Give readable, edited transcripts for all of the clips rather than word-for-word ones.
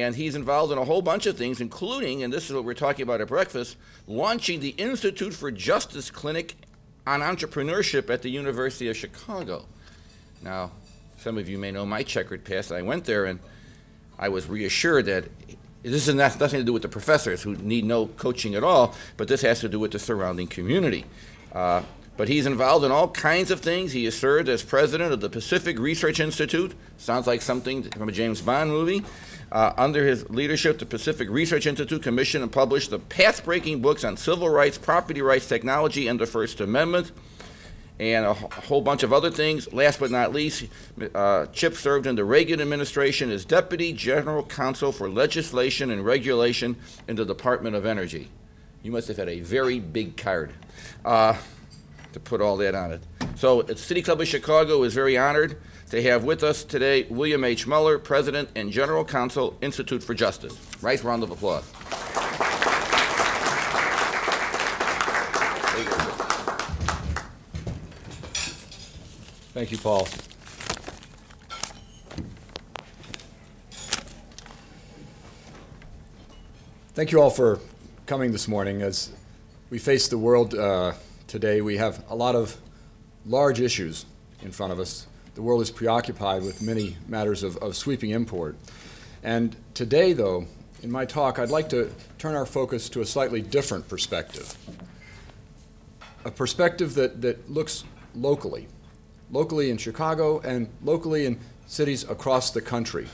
And he's involved in a whole bunch of things, including, and this is what we're talking about at breakfast, launching the Institute for Justice Clinic on Entrepreneurship at the University of Chicago. Now, some of you may know my checkered past. I went there and I was reassured that this has nothing to do with the professors who need no coaching at all, but this has to do with the surrounding community. But he's involved in all kinds of things. He has served as president of the Pacific Research Institute. Sounds like something from a James Bond movie. Under his leadership, the Pacific Research Institute commissioned and published the path-breaking books on civil rights, property rights, technology, and the First Amendment, and a whole bunch of other things. Last but not least, Chip served in the Reagan administration as Deputy General Counsel for Legislation and Regulation in the Department of Energy. You must have had a very big card to put all that on it. So the City Club of Chicago is very honored to have with us today William H. Mellor, President and General Counsel, Institute for Justice. Nice round of applause. Thank you, Paul. Thank you all for coming this morning. As we face the world today, we have a lot of large issues in front of us. The world is preoccupied with many matters of sweeping import. And today, though, in my talk, I'd like to turn our focus to a slightly different perspective. A perspective that looks locally in Chicago and locally in cities across the country.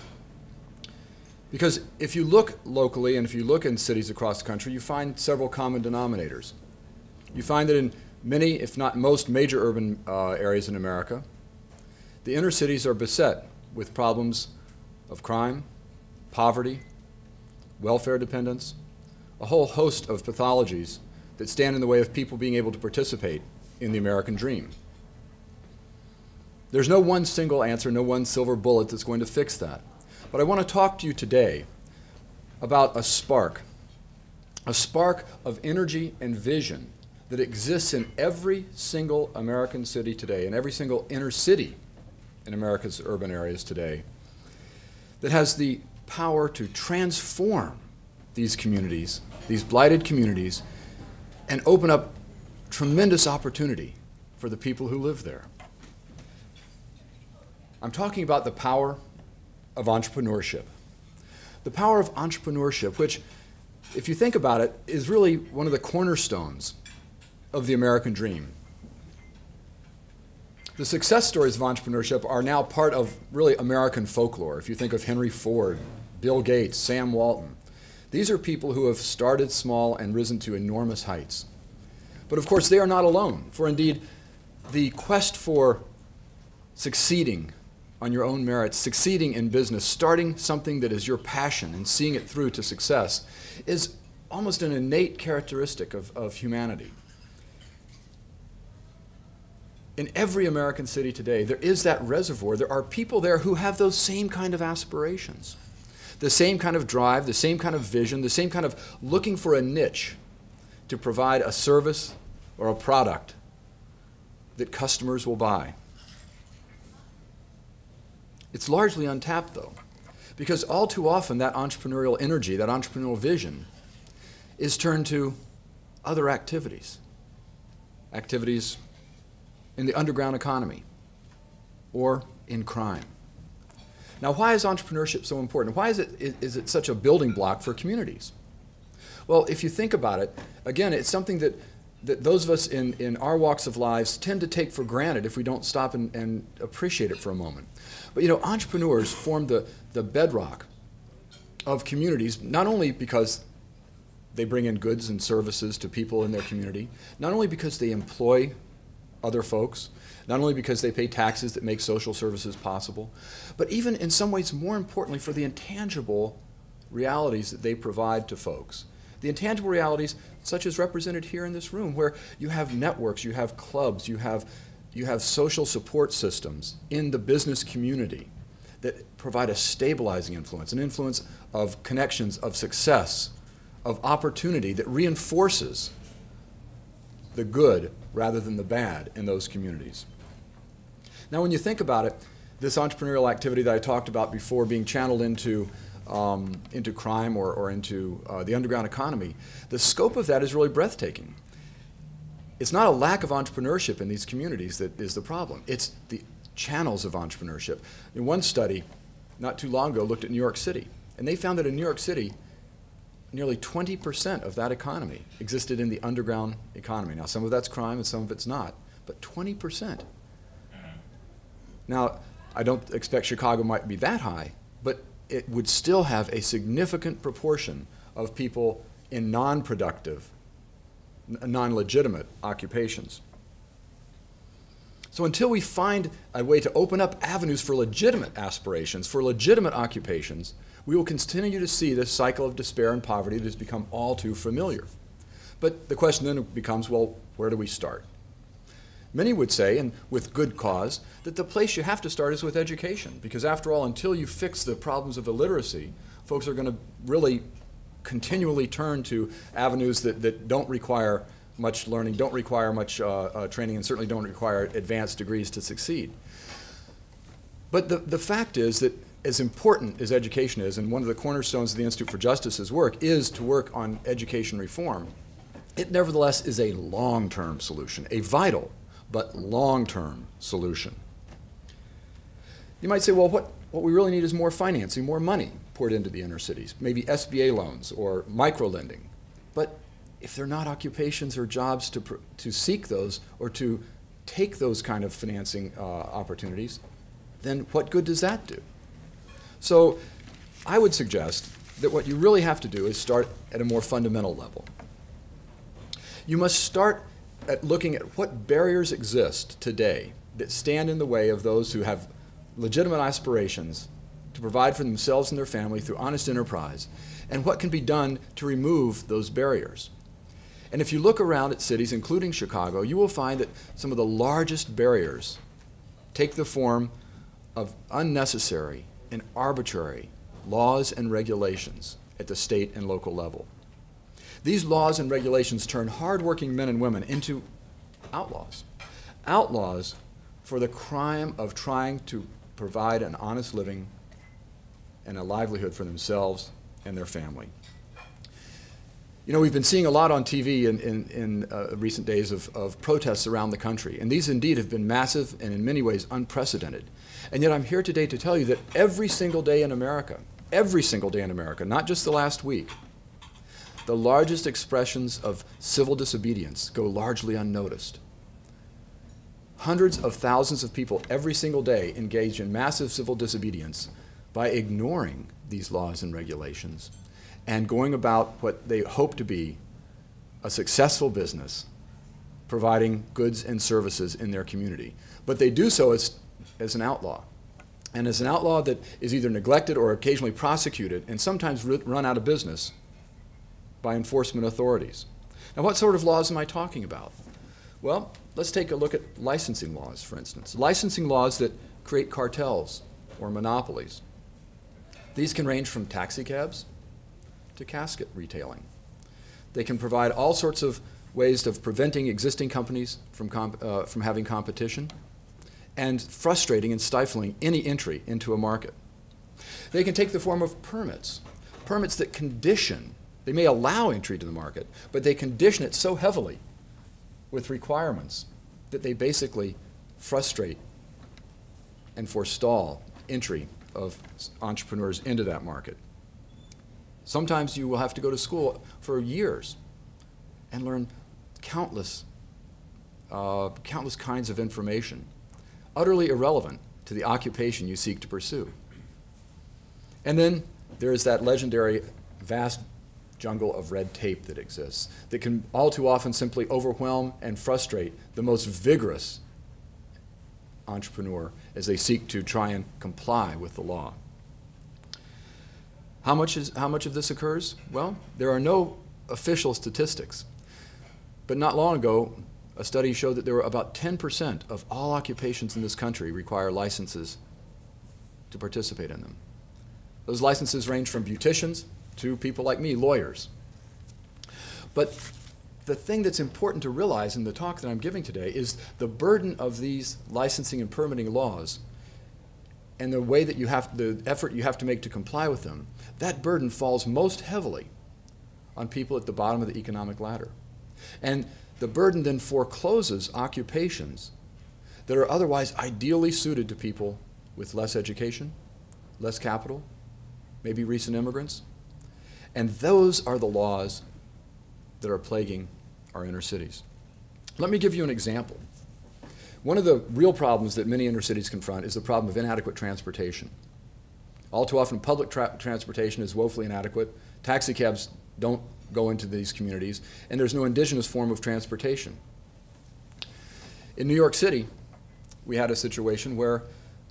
Because if you look locally and if you look in cities across the country, you find several common denominators. You find that in many, if not most, major urban areas in America, the inner cities are beset with problems of crime, poverty, welfare dependence, a whole host of pathologies that stand in the way of people being able to participate in the American dream. There's no one single answer, no one silver bullet that's going to fix that. But I want to talk to you today about a spark of energy and vision that exists in every single American city today, in every single inner city in America's urban areas today, that has the power to transform these communities, these blighted communities, and open up tremendous opportunity for the people who live there. I'm talking about the power of entrepreneurship. The power of entrepreneurship, which, if you think about it, is really one of the cornerstones of the American dream. The success stories of entrepreneurship are now part of really American folklore. If you think of Henry Ford, Bill Gates, Sam Walton, these are people who have started small and risen to enormous heights. But of course, they are not alone, for indeed, the quest for succeeding on your own merits, succeeding in business, starting something that is your passion and seeing it through to success is almost an innate characteristic of humanity. In every American city today, there is that reservoir. There are people there who have those same kind of aspirations, the same kind of drive, the same kind of vision, the same kind of looking for a niche to provide a service or a product that customers will buy. It's largely untapped, though, because all too often that entrepreneurial energy, that entrepreneurial vision, is turned to other activities, activities in the underground economy or in crime. Now, why is entrepreneurship so important? Why is it such a building block for communities? Well, if you think about it, again, it's something that those of us in our walks of lives tend to take for granted if we don't stop and appreciate it for a moment. But you know, entrepreneurs form the bedrock of communities, not only because they bring in goods and services to people in their community, not only because they employ other folks, not only because they pay taxes that make social services possible, but even in some ways, more importantly, for the intangible realities that they provide to folks. The intangible realities such as represented here in this room, where you have networks, you have clubs, you have social support systems in the business community that provide a stabilizing influence, an influence of connections, of success, of opportunity that reinforces the good rather than the bad in those communities. Now, when you think about it, this entrepreneurial activity that I talked about before being channeled into into crime or into the underground economy, the scope of that is really breathtaking. It's not a lack of entrepreneurship in these communities that is the problem. It's the channels of entrepreneurship. In one study, not too long ago, looked at New York City, and they found that in New York City, nearly 20% of that economy existed in the underground economy. Now, some of that's crime and some of it's not, but 20%. Now, I don't expect Chicago might be that high, but it would still have a significant proportion of people in non-productive, non-legitimate occupations. So until we find a way to open up avenues for legitimate aspirations, for legitimate occupations, we will continue to see this cycle of despair and poverty that has become all too familiar. But the question then becomes, well, where do we start? Many would say, and with good cause, that the place you have to start is with education, because after all, until you fix the problems of illiteracy, folks are going to really continually turn to avenues that don't require much learning, don't require much training, and certainly don't require advanced degrees to succeed. But the fact is that as important as education is, and one of the cornerstones of the Institute for Justice's work is to work on education reform, it nevertheless is a long-term solution, a vital but long-term solution. You might say, well, what we really need is more financing, more money poured into the inner cities, maybe SBA loans or micro-lending. But if they're not occupations or jobs to seek those or to take those kind of financing opportunities, then what good does that do? So I would suggest that what you really have to do is start at a more fundamental level. You must start at looking at what barriers exist today that stand in the way of those who have legitimate aspirations to provide for themselves and their family through honest enterprise, and what can be done to remove those barriers. And if you look around at cities, including Chicago, you will find that some of the largest barriers take the form of unnecessary and arbitrary laws and regulations at the state and local level. These laws and regulations turn hardworking men and women into outlaws. Outlaws for the crime of trying to provide an honest living and a livelihood for themselves and their family. You know, we've been seeing a lot on TV in recent days of protests around the country, and these indeed have been massive and in many ways unprecedented. And yet I'm here today to tell you that every single day in America, not just the last week, the largest expressions of civil disobedience go largely unnoticed. Hundreds of thousands of people every single day engage in massive civil disobedience by ignoring these laws and regulations and going about what they hope to be a successful business, providing goods and services in their community. But they do so as an outlaw. And as an outlaw that is either neglected or occasionally prosecuted and sometimes run out of business by enforcement authorities. Now, what sort of laws am I talking about? Well, let's take a look at licensing laws, for instance. Licensing laws that create cartels or monopolies. These can range from taxi cabs to casket retailing. They can provide all sorts of ways of preventing existing companies from having competition and frustrating and stifling any entry into a market. They can take the form of permits, permits that condition. They may allow entry to the market, but they condition it so heavily with requirements that they basically frustrate and forestall entry of entrepreneurs into that market. Sometimes you will have to go to school for years and learn countless kinds of information, utterly irrelevant to the occupation you seek to pursue. And then there is that legendary vast jungle of red tape that exists that can all too often simply overwhelm and frustrate the most vigorous entrepreneur as they seek to try and comply with the law. How much of this occurs? Well, there are no official statistics, but not long ago a study showed that there were about 10% of all occupations in this country require licenses to participate in them. Those licenses range from beauticians to people like me, lawyers. But the thing that's important to realize in the talk that I'm giving today is the burden of these licensing and permitting laws and the way that the effort you have to make to comply with them, that burden falls most heavily on people at the bottom of the economic ladder. And the burden then forecloses occupations that are otherwise ideally suited to people with less education, less capital, maybe recent immigrants. And those are the laws that are plaguing our inner cities. Let me give you an example. One of the real problems that many inner cities confront is the problem of inadequate transportation. All too often, public transportation is woefully inadequate. Taxi cabs don't go into these communities, and there's no indigenous form of transportation. In New York City, we had a situation where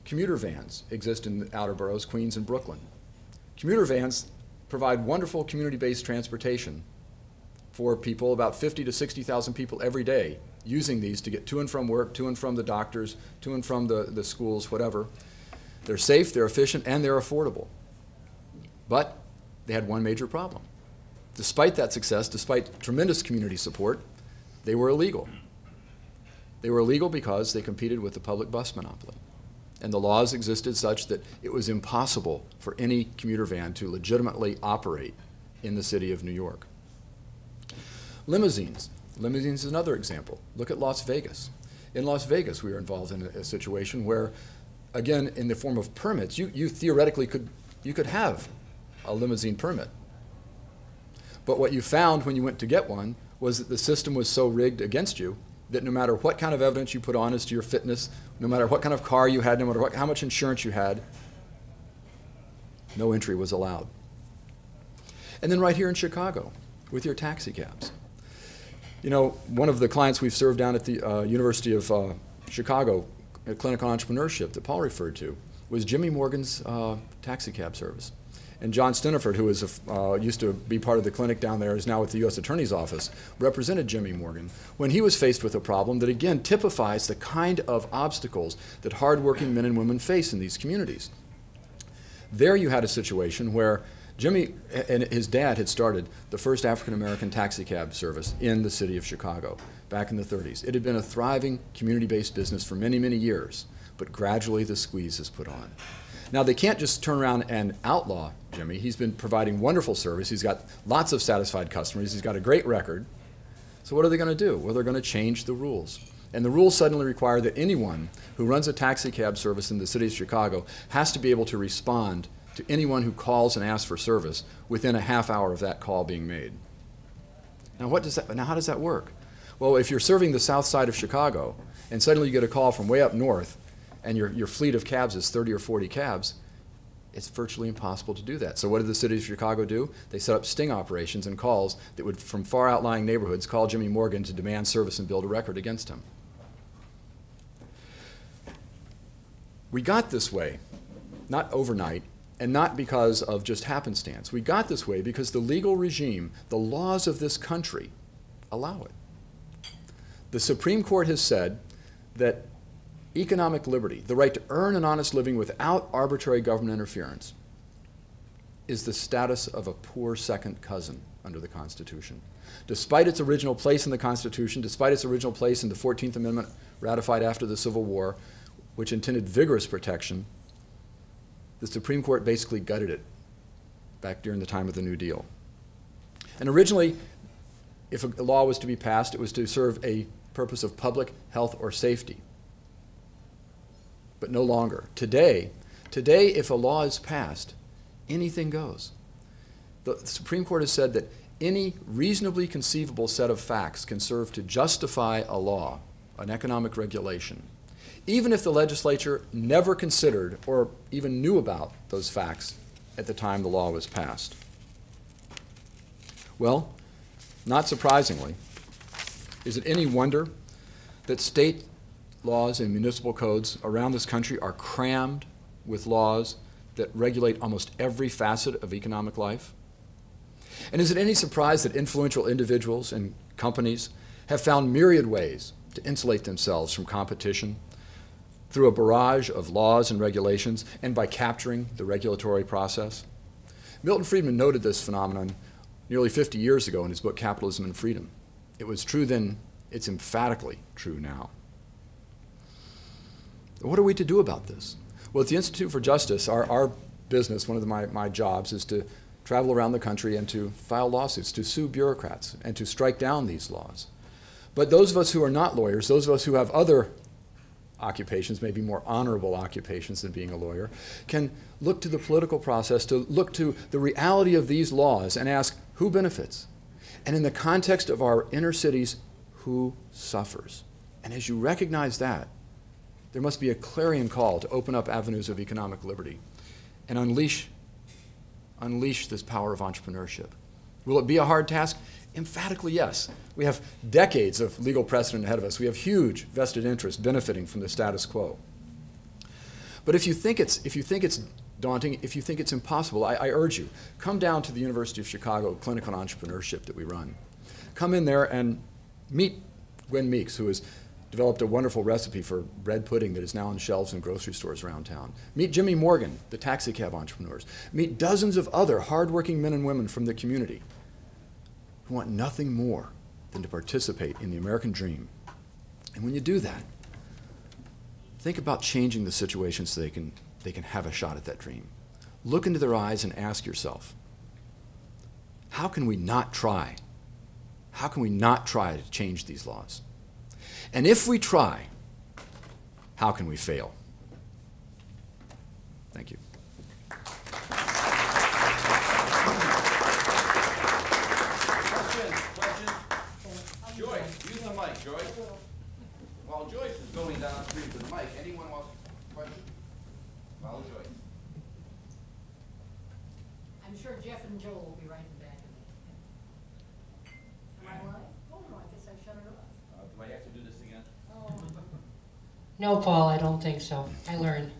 commuter vans exist in the outer boroughs, Queens and Brooklyn. Commuter vans provide wonderful community-based transportation for people, about 50 to 60,000 people every day, using these to get to and from work, to and from the doctors, to and from the schools, whatever. They're safe, they're efficient, and they're affordable. But they had one major problem. Despite that success, despite tremendous community support, they were illegal. They were illegal because they competed with the public bus monopoly. And the laws existed such that it was impossible for any commuter van to legitimately operate in the city of New York. Limousines. Limousines is another example. Look at Las Vegas. In Las Vegas, we were involved in a situation where, again, in the form of permits, you theoretically could have a limousine permit. But what you found when you went to get one was that the system was so rigged against you that no matter what kind of evidence you put on as to your fitness, no matter what kind of car you had, no matter how much insurance you had, no entry was allowed. And then right here in Chicago, with your taxi cabs. You know, one of the clients we've served down at the University of Chicago, a clinic on entrepreneurship that Paul referred to, was Jimmy Morgan's taxi cab service. And John Stiniford, who is used to be part of the clinic down there, is now with the U.S. Attorney's Office, represented Jimmy Morgan when he was faced with a problem that, again, typifies the kind of obstacles that hardworking men and women face in these communities. There you had a situation where Jimmy and his dad had started the first African-American taxi cab service in the city of Chicago back in the 30s. It had been a thriving community-based business for many, many years, but gradually the squeeze is put on. Now, they can't just turn around and outlaw Jimmy. He's been providing wonderful service. He's got lots of satisfied customers. He's got a great record. So what are they going to do? Well, they're going to change the rules. And the rules suddenly require that anyone who runs a taxi cab service in the city of Chicago has to be able to respond to anyone who calls and asks for service within a half hour of that call being made. Now, how does that work? Well, if you're serving the south side of Chicago and suddenly you get a call from way up north and your fleet of cabs is 30 or 40 cabs, it's virtually impossible to do that. So what did the city of Chicago do? They set up sting operations and calls that would, from far outlying neighborhoods, call Jimmy Morgan to demand service and build a record against him. We got this way, not overnight, and not because of just happenstance. We got this way because the legal regime, the laws of this country, allow it. The Supreme Court has said that economic liberty, the right to earn an honest living without arbitrary government interference, is the status of a poor second cousin under the Constitution. Despite its original place in the Constitution, despite its original place in the 14th Amendment ratified after the Civil War, which intended vigorous protection, the Supreme Court basically gutted it back during the time of the New Deal. And originally, if a law was to be passed, it was to serve a purpose of public health or safety. But no longer. Today, if a law is passed, anything goes. The Supreme Court has said that any reasonably conceivable set of facts can serve to justify a law, an economic regulation, even if the legislature never considered or even knew about those facts at the time the law was passed. Well, not surprisingly, is it any wonder that state laws and municipal codes around this country are crammed with laws that regulate almost every facet of economic life? And is it any surprise that influential individuals and companies have found myriad ways to insulate themselves from competition through a barrage of laws and regulations and by capturing the regulatory process? Milton Friedman noted this phenomenon nearly 50 years ago in his book Capitalism and Freedom. It was true then, it's emphatically true now. What are we to do about this? Well, at the Institute for Justice, our business, one of my jobs, is to travel around the country and to file lawsuits, to sue bureaucrats, and to strike down these laws. But those of us who are not lawyers, those of us who have other occupations, maybe more honorable occupations than being a lawyer, can look to the political process, to look to the reality of these laws and ask, who benefits? And in the context of our inner cities, who suffers? And as you recognize that, there must be a clarion call to open up avenues of economic liberty and unleash this power of entrepreneurship. Will it be a hard task? Emphatically, yes. We have decades of legal precedent ahead of us. We have huge vested interest benefiting from the status quo. But if you think it's daunting, if you think it's impossible, I urge you, come down to the University of Chicago Clinic on Entrepreneurship that we run. Come in there and meet Gwen Meeks, who has developed a wonderful recipe for bread pudding that is now on shelves in grocery stores around town. Meet Jimmy Morgan, the taxi cab entrepreneurs. Meet dozens of other hardworking men and women from the community who want nothing more than to participate in the American dream. And when you do that, think about changing the situation so they can have a shot at that dream. Look into their eyes and ask yourself, how can we not try? How can we not try to change these laws? And if we try, how can we fail? Thank you. Joyce, use the mic, Joyce. While Joyce is going down the street with the mic, anyone wants a question? Follow Joyce. I'm sure Jeff and Joel will be right back. Am I live? Oh, no, I guess I shut it off. Do I have to do this again? Oh. No, Paul, I don't think so. I learned.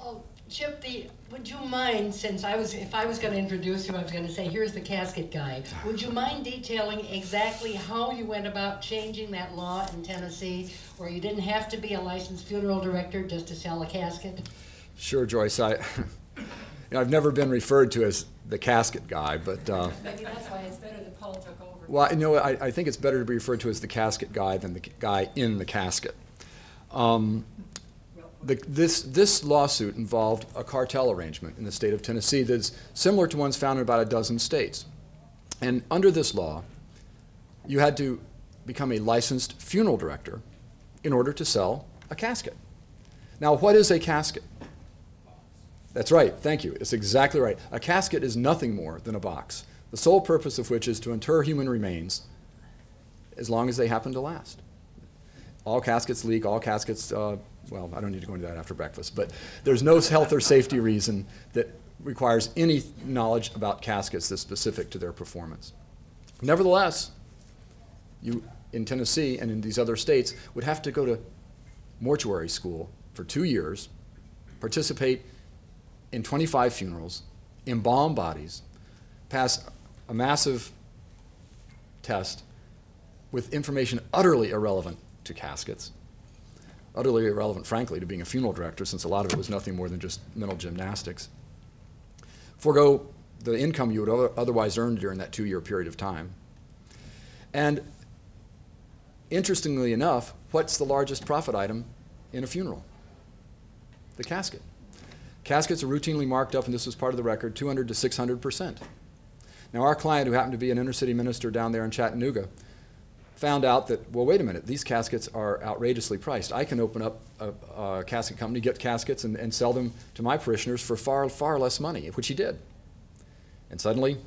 Oh, Chip, would you mind, since if I was going to introduce you, I was going to say, here's the casket guy. Would you mind detailing exactly how you went about changing that law in Tennessee, where you didn't have to be a licensed funeral director just to sell a casket? Sure, Joyce. I've never been referred to as the casket guy, but Maybe that's why it's better that Paul took over. well, I think it's better to be referred to as the casket guy than the guy in the casket. This lawsuit involved a cartel arrangement in the state of Tennessee that's similar to ones found in about a dozen states. And under this law, you had to become a licensed funeral director in order to sell a casket. Now, what is a casket? That's right, thank you. It's exactly right. A casket is nothing more than a box, the sole purpose of which is to inter human remains as long as they happen to last. All caskets leak, all caskets, well, I don't need to go into that after breakfast, but there's no health or safety reason that requires any knowledge about caskets that's specific to their performance. Nevertheless, you in Tennessee and in these other states would have to go to mortuary school for 2 years, participate in 25 funerals, embalm bodies, pass a massive test with information utterly irrelevant to caskets, utterly irrelevant, frankly, to being a funeral director, since a lot of it was nothing more than just mental gymnastics. Forgo the income you would otherwise earn during that 2-year period of time. And interestingly enough, what's the largest profit item in a funeral? The casket. Caskets are routinely marked up, and this was part of the record, 200 to 600%. Now, our client, who happened to be an inner-city minister down there in Chattanooga, found out that, well, wait a minute, these caskets are outrageously priced. I can open up a casket company, get caskets, and sell them to my parishioners for far, far less money, which he did. And suddenly,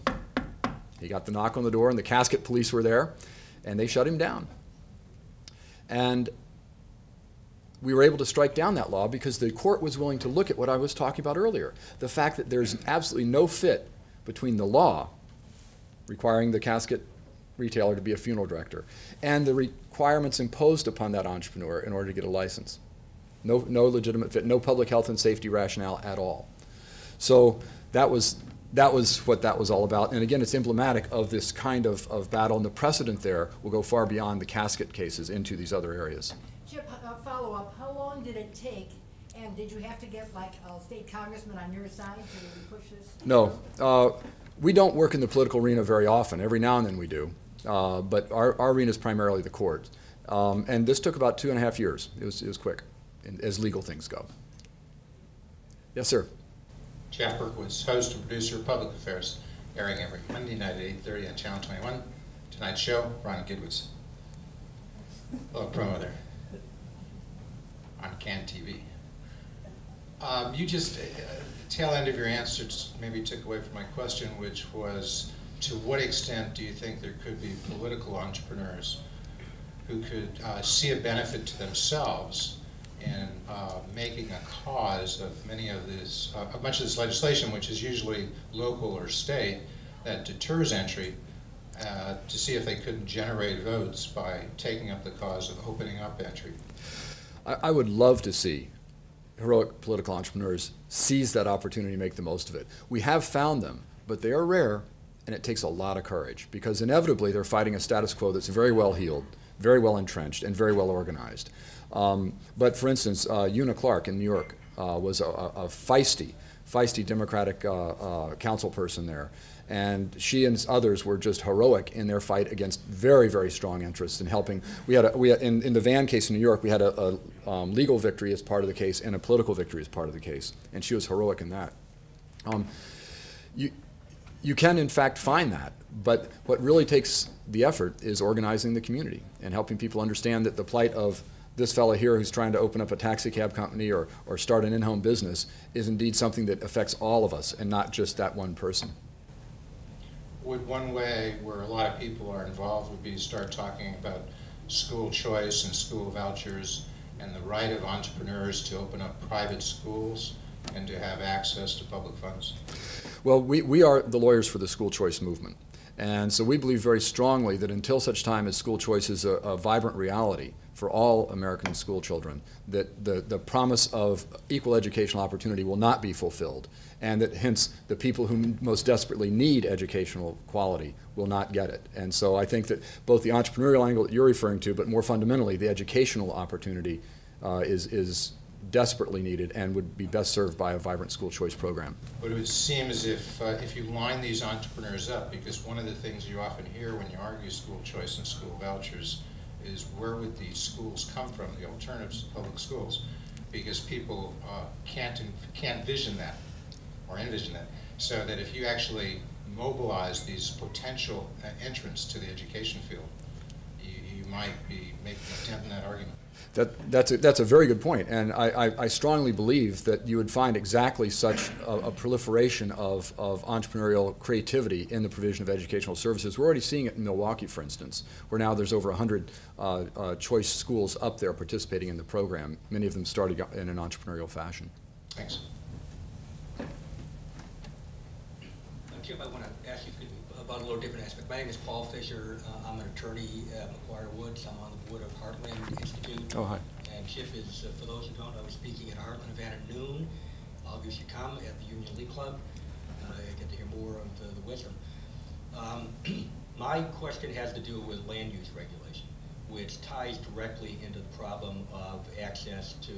he got the knock on the door, and the casket police were there, and they shut him down. And we were able to strike down that law because the court was willing to look at what I was talking about earlier, the fact that there's absolutely no fit between the law requiring the casket retailer to be a funeral director and the requirements imposed upon that entrepreneur in order to get a license. No legitimate fit, no public health and safety rationale at all. So that was what that was all about. And again, it's emblematic of this kind of battle, and the precedent there will go far beyond the casket cases into these other areas. Chip, follow-up, how long did it take, and did you have to get like a state congressman on your side to push this? No. We don't work in the political arena very often. Every now and then we do. But our arena is primarily the court. And this took about 2.5 years. It was quick, as legal things go. Yes, sir. Jeff Berkowitz, host and producer of Public Affairs, airing every Monday night at 8:30 on Channel 21. Tonight's show, Ron Gidwitz. A little promo there on CAN TV. You just, tail end of your answer maybe took away from my question, which was, to what extent do you think there could be political entrepreneurs who could see a benefit to themselves in making a cause of much of this legislation, which is usually local or state, that deters entry, to see if they couldn't generate votes by taking up the cause of opening up entry? I would love to see heroic political entrepreneurs seize that opportunity and make the most of it. We have found them, but they are rare, and it takes a lot of courage, because inevitably they're fighting a status quo that's very well heeled, very well entrenched, and very well organized. But for instance, Una Clark in New York was a feisty Democratic council person there. And she and others were just heroic in their fight against very, very strong interests in helping. In the Van case in New York, we had a legal victory as part of the case and a political victory as part of the case. And she was heroic in that. You can, in fact, find that. But what really takes the effort is organizing the community and helping people understand that the plight of this fellow here who's trying to open up a taxi cab company or start an in-home business is indeed something that affects all of us and not just that one person. Would one way where a lot of people are involved would be to start talking about school choice and school vouchers and the right of entrepreneurs to open up private schools and to have access to public funds? Well, we are the lawyers for the school choice movement. And so we believe very strongly that until such time as school choice is a vibrant reality for all American school children, that the promise of equal educational opportunity will not be fulfilled, and that hence the people who most desperately need educational quality will not get it. And so I think that both the entrepreneurial angle that you're referring to, but more fundamentally the educational opportunity is desperately needed and would be best served by a vibrant school choice program. But it would seem as if you line these entrepreneurs up, because one of the things you often hear when you argue school choice and school vouchers is where would these schools come from, the alternatives to public schools, because people can't vision that or envision that. So that if you actually mobilize these potential entrants to the education field, you might be making an attempt in that argument. That's a very good point, and I strongly believe that you would find exactly such a proliferation of entrepreneurial creativity in the provision of educational services. We're already seeing it in Milwaukee, for instance, where now there's over 100 choice schools up there participating in the program, many of them starting in an entrepreneurial fashion. Thanks. Chip, I want to ask you about a little different aspect. My name is Paul Fisher. I'm an attorney at McGuire Woods. I'm on the board of Heartland Institute. Oh, hi. And Chip is, for those who don't know, I was speaking at a Heartland event at noon. All of you should come at the Union League Club. I get to hear more of the wisdom. My question has to do with land use regulation, which ties directly into the problem of access to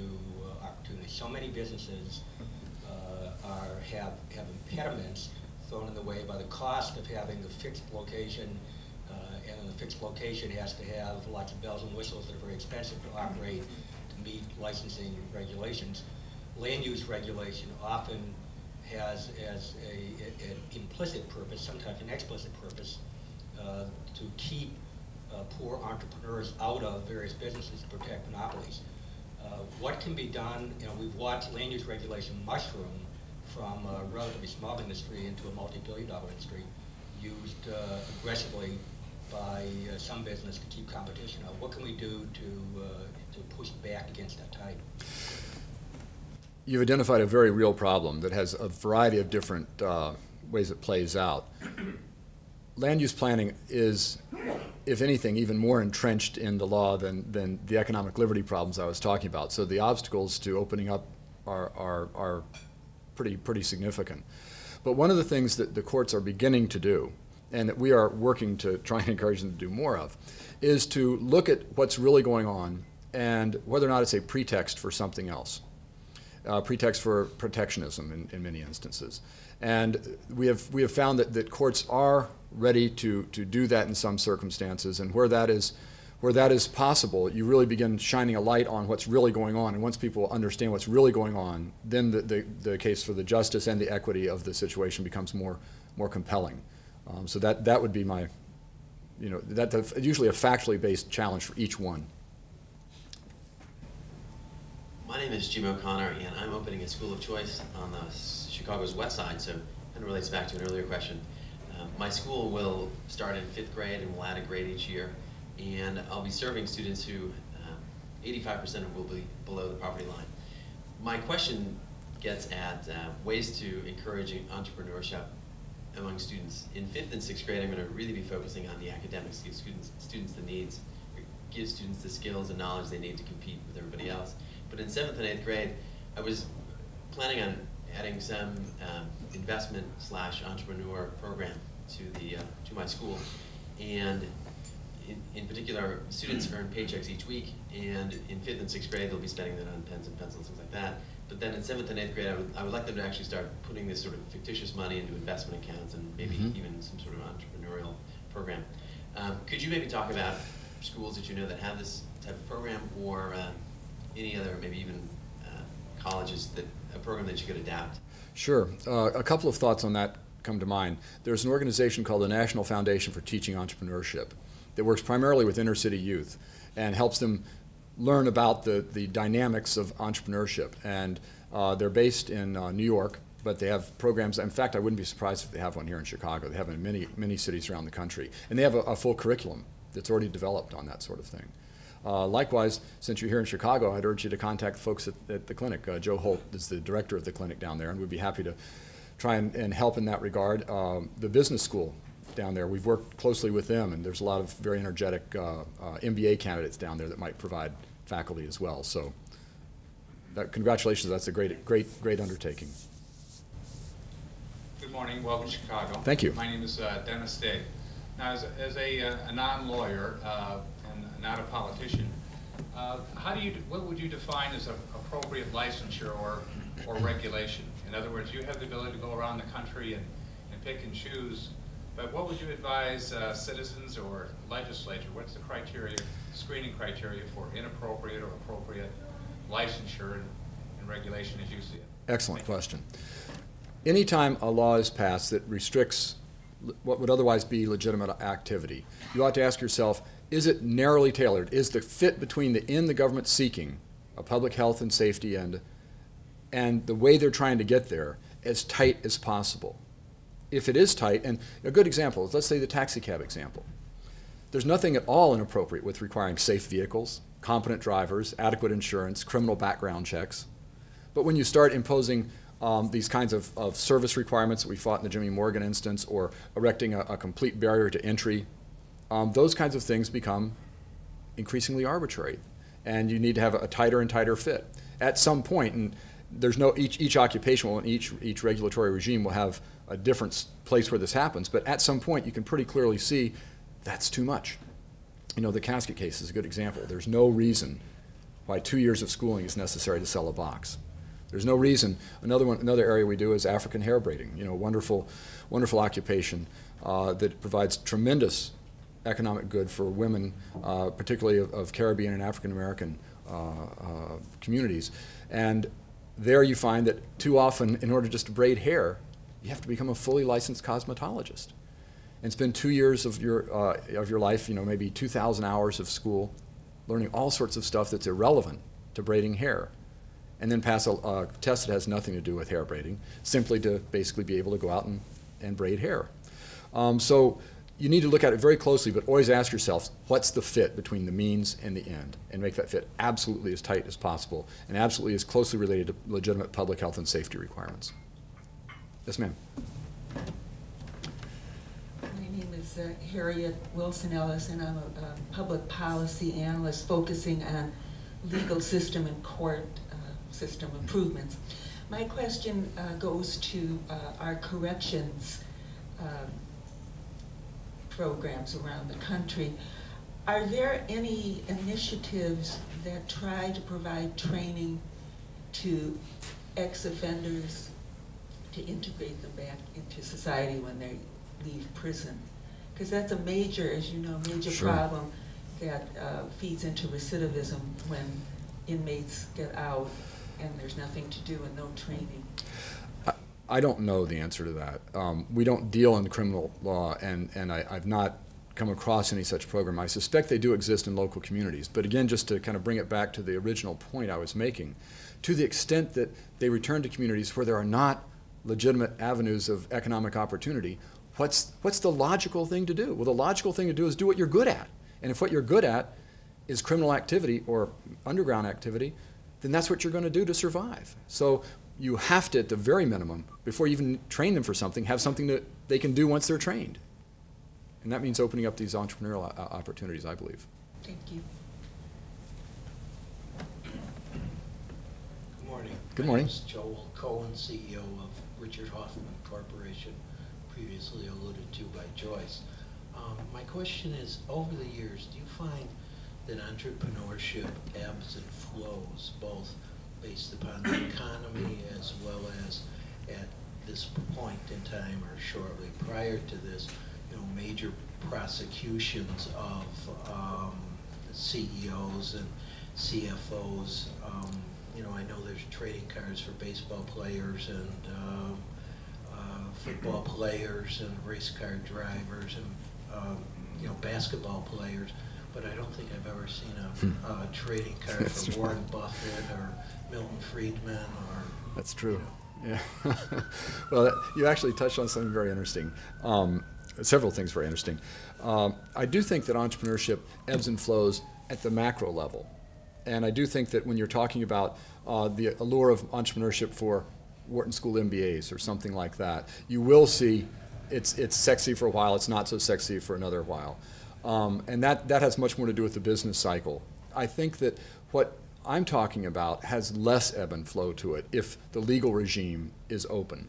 opportunity. So many businesses have impediments thrown in the way by the cost of having a fixed location, and then the fixed location has to have lots of bells and whistles that are very expensive to operate to meet licensing regulations. Land use regulation often has as an implicit purpose, sometimes an explicit purpose, to keep poor entrepreneurs out of various businesses to protect monopolies. What can be done? You know, we've watched land use regulation mushroom from a relatively small industry into a multi-billion-dollar industry, used aggressively by some business to keep competition out. What can we do to push back against that tide? You've identified a very real problem that has a variety of different ways it plays out. Land use planning is, if anything, even more entrenched in the law than the economic liberty problems I was talking about. So the obstacles to opening up are pretty significant. But one of the things that the courts are beginning to do, and that we are working to try and encourage them to do more of, is to look at what's really going on and whether or not it's a pretext for something else, pretext for protectionism in many instances. And we have found that courts are ready to do that in some circumstances, and where that is Where that is possible, you really begin shining a light on what's really going on. And once people understand what's really going on, then the case for the justice and the equity of the situation becomes more compelling. So that would be my, that's usually a factually based challenge for each one. My name is Jim O'Connor, and I'm opening a school of choice on Chicago's west side, so it relates back to an earlier question. My school will start in 5th grade and will add a grade each year. And I'll be serving students who 85% will be below the poverty line. My question gets at ways to encourage entrepreneurship among students. In 5th and 6th grade, I'm going to really be focusing on the academics, give students the needs, give students the skills and knowledge they need to compete with everybody else. But in 7th and 8th grade, I was planning on adding some investment/entrepreneur program to my school. And in particular, students earn paychecks each week, and in 5th and 6th grade, they'll be spending that on pens and pencils, things like that. But then in 7th and 8th grade, I would like them to actually start putting this sort of fictitious money into investment accounts and maybe even some sort of entrepreneurial program. Could you maybe talk about schools that you know that have this type of program, or any other, maybe even colleges, a program that you could adapt? Sure. A couple of thoughts on that come to mind. There's an organization called the National Foundation for Teaching Entrepreneurship that works primarily with inner city youth and helps them learn about the dynamics of entrepreneurship. And they're based in New York, but they have programs. In fact, I wouldn't be surprised if they have one here in Chicago. They have it in many cities around the country. And they have a full curriculum that's already developed on that sort of thing. Likewise, since you're here in Chicago, I'd urge you to contact folks at the clinic. Joe Holt is the director of the clinic down there, and we'd be happy to try and help in that regard. The business school down there, we've worked closely with them, and there's a lot of very energetic MBA candidates down there that might provide faculty as well. So congratulations, that's a great undertaking. Good morning, welcome to Chicago. Thank you. My name is Dennis Day. Now, as a non-lawyer and not a politician, what would you define as appropriate licensure or regulation? In other words, you have the ability to go around the country and pick and choose, but what would you advise citizens or legislature? What's the screening criteria for inappropriate or appropriate licensure and regulation as you see it? Excellent question. Anytime a law is passed that restricts what would otherwise be legitimate activity, you ought to ask yourself, is it narrowly tailored? Is the fit between the end the government's seeking, a public health and safety end, and the way they're trying to get there as tight as possible? If it is tight, and a good example is, let's say, the taxi cab example. There's nothing at all inappropriate with requiring safe vehicles, competent drivers, adequate insurance, criminal background checks. But when you start imposing these kinds of service requirements that we fought in the Jimmy Morgan instance, or erecting a complete barrier to entry, those kinds of things become increasingly arbitrary, and you need to have a tighter and tighter fit. At some point, and there's each occupation and each regulatory regime will have a different place where this happens, but at some point you can pretty clearly see that's too much. The casket case is a good example. There's no reason why 2 years of schooling is necessary to sell a box. There's no reason. Another area we do is African hair braiding. Wonderful occupation that provides tremendous economic good for women, particularly of Caribbean and African American communities. And there you find that too often, in order just to braid hair, you have to become a fully licensed cosmetologist and spend 2 years of your life, maybe 2,000 hours of school, learning all sorts of stuff that's irrelevant to braiding hair, and then pass a test that has nothing to do with hair braiding, simply to basically be able to go out and braid hair. So you need to look at it very closely, but always ask yourself, what's the fit between the means and the end, and make that fit absolutely as tight as possible and absolutely as closely related to legitimate public health and safety requirements. Yes, ma'am. My name is Harriet Wilson Ellis, and I'm a public policy analyst focusing on legal system and court system improvements. My question goes to our corrections programs around the country. Are there any initiatives that try to provide training to ex-offenders to integrate them back into society when they leave prison? Because that's a major, as you know, Sure. problem that feeds into recidivism when inmates get out and there's nothing to do and no training? I don't know the answer to that. We don't deal in criminal law, and I've not come across any such program. I suspect they do exist in local communities. But again, just to kind of bring it back to the original point I was making, to the extent that they return to communities where there are not legitimate avenues of economic opportunity, what's the logical thing to do? Well, the logical thing to do is do what you're good at. And if what you're good at is criminal activity or underground activity, then that's what you're going to do to survive. So you have to, at the very minimum, before you even train them for something, have something that they can do once they're trained. And that means opening up these entrepreneurial opportunities, I believe. Thank you. Good morning. Good morning. My name is Joel Cohen, CEO of Richard Hoffman Corporation, previously alluded to by Joyce. My question is, over the years, do you find that entrepreneurship ebbs and flows, both based upon the economy as well as at this point in time or shortly prior to this, major prosecutions of CEOs and CFOs? I know there's trading cards for baseball players and football players and race car drivers and basketball players, but I don't think I've ever seen a trading card for Warren Buffett or Milton Friedman or. That's true. Yeah. Well, you actually touched on something very interesting. Several things very interesting. I do think that entrepreneurship ebbs and flows at the macro level. And I do think that when you're talking about the allure of entrepreneurship for Wharton School MBAs or something like that, you will see it's sexy for a while, it's not so sexy for another while. And that has much more to do with the business cycle. I think that what I'm talking about has less ebb and flow to it if the legal regime is open.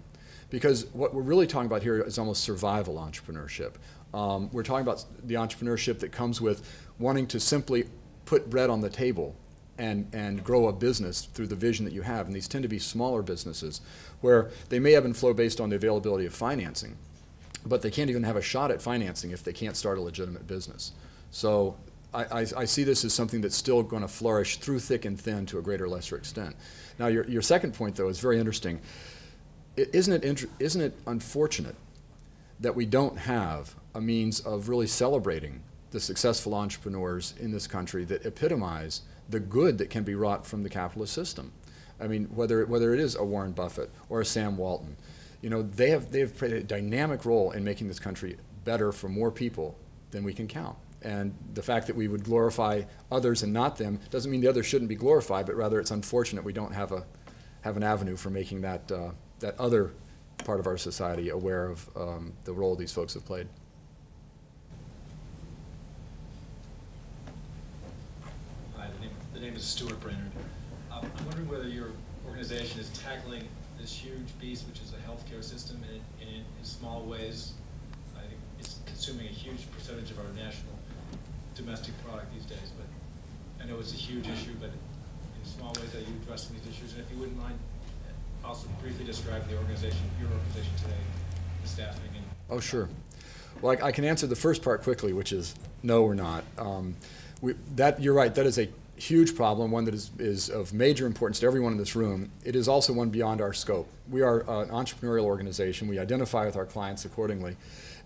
Because what we're really talking about here is almost survival entrepreneurship. We're talking about the entrepreneurship that comes with wanting to simply put bread on the table and grow a business through the vision that you have. And these tend to be smaller businesses where they may ebb and flow based on the availability of financing, but they can't even have a shot at financing if they can't start a legitimate business. So I see this as something that's still going to flourish through thick and thin to a greater or lesser extent. Now, your second point, though, is very interesting. Isn't it unfortunate that we don't have a means of really celebrating the successful entrepreneurs in this country that epitomize the good that can be wrought from the capitalist system? I mean, whether it is a Warren Buffett or a Sam Walton, they have played a dynamic role in making this country better for more people than we can count. And the fact that we would glorify others and not them doesn't mean the others shouldn't be glorified, but rather it's unfortunate we don't have an avenue for making that other part of our society aware of the role these folks have played. Hi, the name is Stuart Brainerd. I'm wondering whether your organization is tackling this huge beast, which is the healthcare system, in small ways. I think it's consuming a huge percentage of our national domestic product these days, but I know it's a huge issue, but in small ways are you addressing these issues? And if you wouldn't mind also briefly describe your organization today, the staffing and... Oh, sure. Well, I can answer the first part quickly, which is no, we're not. You're right, that is a huge problem, one that is of major importance to everyone in this room. It is also one beyond our scope. We are an entrepreneurial organization. We identify with our clients accordingly.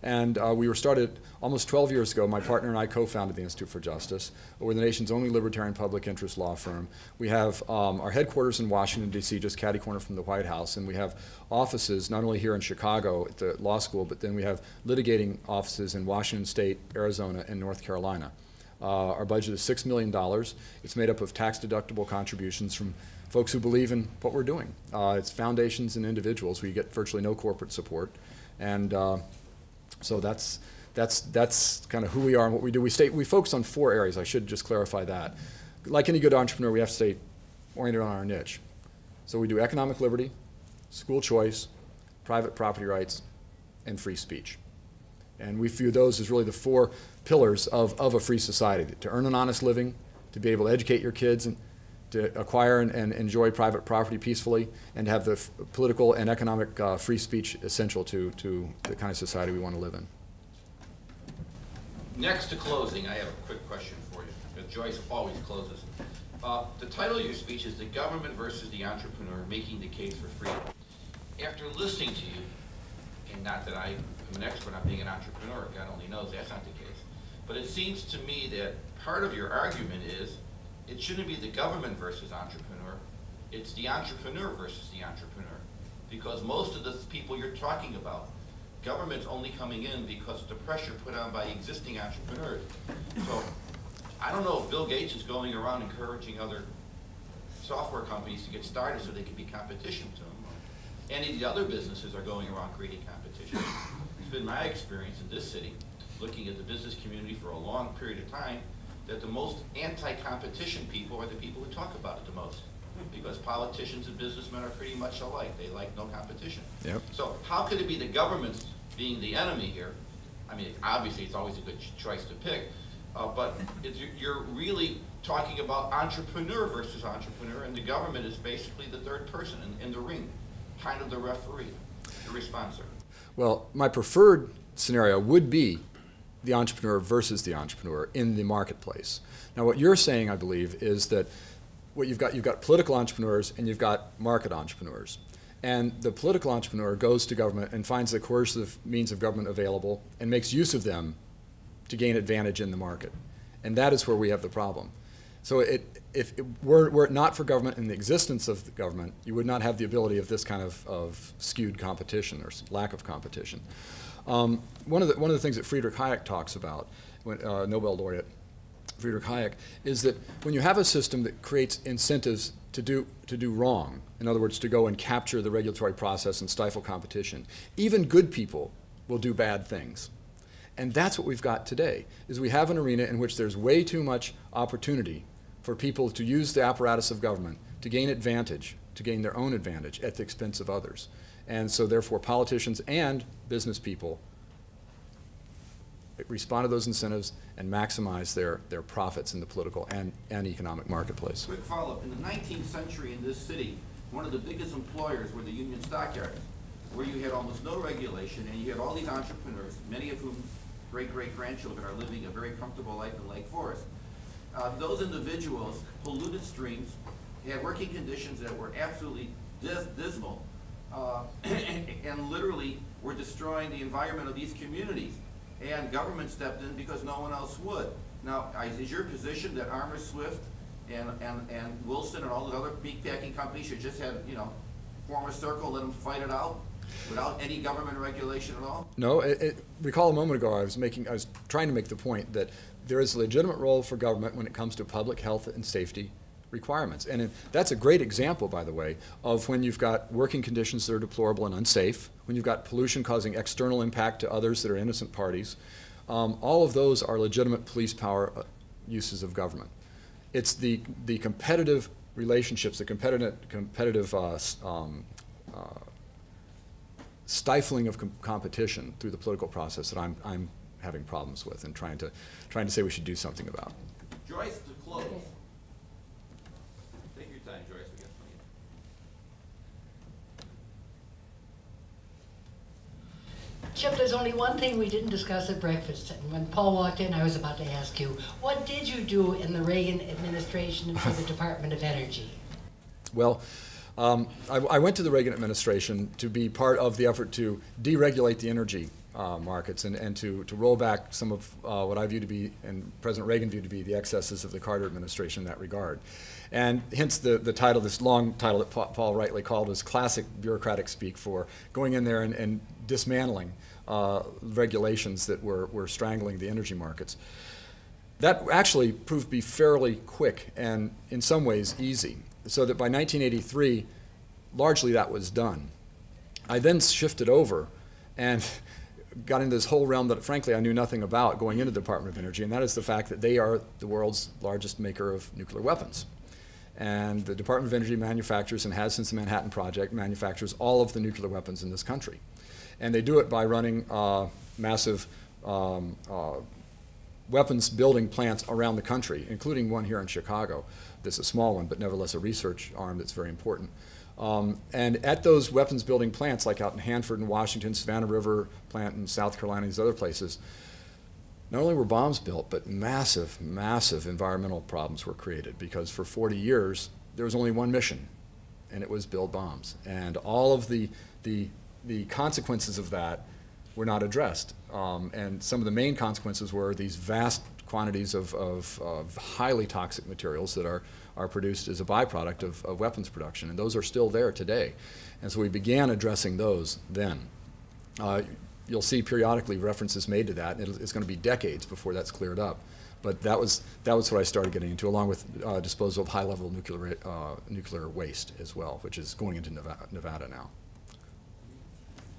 And we were started almost 12 years ago. My partner and I co-founded the Institute for Justice. We're the nation's only libertarian public interest law firm. We have our headquarters in Washington, D.C., just catty corner from the White House. And we have offices not only here in Chicago at the law school, but then we have litigating offices in Washington State, Arizona, and North Carolina. Our budget is $6 million. It's made up of tax-deductible contributions from folks who believe in what we're doing. It's foundations and individuals. We get virtually no corporate support. And so that's kind of who we are and what we do. We focus on 4 areas. I should just clarify that. Like any good entrepreneur, we have to stay oriented on our niche. So we do economic liberty, school choice, private property rights, and free speech. And we view those as really the 4 pillars of a free society: to earn an honest living, to be able to educate your kids, and to acquire and enjoy private property peacefully, and to have the political and economic free speech essential to the kind of society we want to live in. Next to closing, I have a quick question for Joyce always closes. The title of your speech is The Government versus the Entrepreneur, Making the Case for Freedom. After listening to you, and not that I am an expert on being an entrepreneur, God only knows that's not the case, but it seems to me that part of your argument is it shouldn't be the government versus entrepreneur, it's the entrepreneur versus the entrepreneur. Because most of the people you're talking about, government's only coming in because of the pressure put on by existing entrepreneurs. So I don't know if Bill Gates is going around encouraging other software companies to get started so they can be competition to them. Any of the other businesses are going around creating competition. It's been my experience in this city, looking at the business community for a long period of time, that the most anti-competition people are the people who talk about it the most. Because politicians and businessmen are pretty much alike. They like no competition. Yep. So how could it be the government being the enemy here? I mean, obviously it's always a good choice to pick, but you're really talking about entrepreneur versus entrepreneur, and the government is basically the third person in the ring, kind of the referee. Your response, sir? Well, my preferred scenario would be the entrepreneur versus the entrepreneur in the marketplace. Now, what you're saying, I believe, is that what you've got political entrepreneurs and you've got market entrepreneurs. And the political entrepreneur goes to government and finds the coercive means of government available and makes use of them to gain advantage in the market. And that is where we have the problem. So were it not for government and the existence of the government, you would not have the ability of this kind of skewed competition or lack of competition. One of the things that Friedrich Hayek talks about, Nobel laureate Friedrich Hayek, is that when you have a system that creates incentives to do wrong, in other words, to go and capture the regulatory process and stifle competition, even good people will do bad things. And that's what we've got today, is we have an arena in which there's way too much opportunity for people to use the apparatus of government to gain advantage, to gain their own advantage at the expense of others. And so therefore politicians and business people respond to those incentives and maximize their profits in the political and economic marketplace. Quick follow-up. In the 19th century in this city, one of the biggest employers were the union stockyards, where you had almost no regulation and you had all these entrepreneurs, many of whom great-great-grandchildren are living a very comfortable life in Lake Forest. Those individuals polluted streams, had working conditions that were absolutely dismal, and literally were destroying the environment of these communities. And government stepped in because no one else would. Now, is your position that Armour Swift and Wilson and all the other meatpacking companies should just have, form a circle, let them fight it out without any government regulation at all? No. Recall a moment ago I was trying to make the point that there is a legitimate role for government when it comes to public health and safety requirements. And that's a great example, by the way, of when you've got working conditions that are deplorable and unsafe, when you've got pollution causing external impact to others that are innocent parties. All of those are legitimate police power uses of government. It's the competitive relationships, the competitive stifling of competition through the political process that I'm having problems with and trying to say we should do something about. Joyce, to close. Take your time, Joyce. We got plenty of. Chip, there's only one thing we didn't discuss at breakfast. And when Paul walked in, I was about to ask you, what did you do in the Reagan administration for the Department of Energy? Well, I went to the Reagan administration to be part of the effort to deregulate the energy markets and to roll back some of what I view to be, and President Reagan viewed to be, the excesses of the Carter administration in that regard. And hence the title, this long title that Paul rightly called, was classic bureaucratic speak for going in there and dismantling regulations that were strangling the energy markets. That actually proved to be fairly quick and in some ways easy, so that by 1983, largely that was done. I then shifted over and got into this whole realm that, frankly, I knew nothing about going into the Department of Energy, and that is the fact that they are the world's largest maker of nuclear weapons. And the Department of Energy manufactures, and has since the Manhattan Project, manufactures all of the nuclear weapons in this country. And they do it by running massive weapons building plants around the country, including one here in Chicago. This is a small one, but nevertheless a research arm that's very important. And at those weapons building plants, like out in Hanford in Washington, Savannah River plant in South Carolina, these other places, not only were bombs built, but massive, massive environmental problems were created, because for 40 years, there was only one mission, and it was build bombs. And all of the consequences of that were not addressed. And some of the main consequences were these vast quantities of highly toxic materials that are produced as a byproduct of weapons production, and those are still there today. And so we began addressing those then. You'll see periodically references made to that, and it's going to be decades before that's cleared up. But that was what I started getting into, along with disposal of high-level nuclear waste as well, which is going into Nevada now.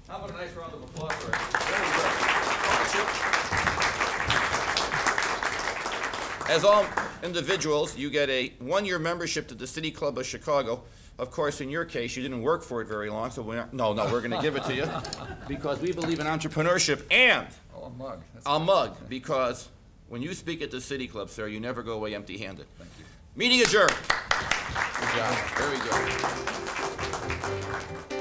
How about a nice round of applause for it? Very good. As all individuals, you get a one-year membership to the City Club of Chicago. Of course, in your case, you didn't work for it very long, so we're going to give it to you because we believe in entrepreneurship and a mug. A mug, because when you speak at the City Club, sir, you never go away empty-handed. Thank you. Meeting adjourned. Good job. Very good.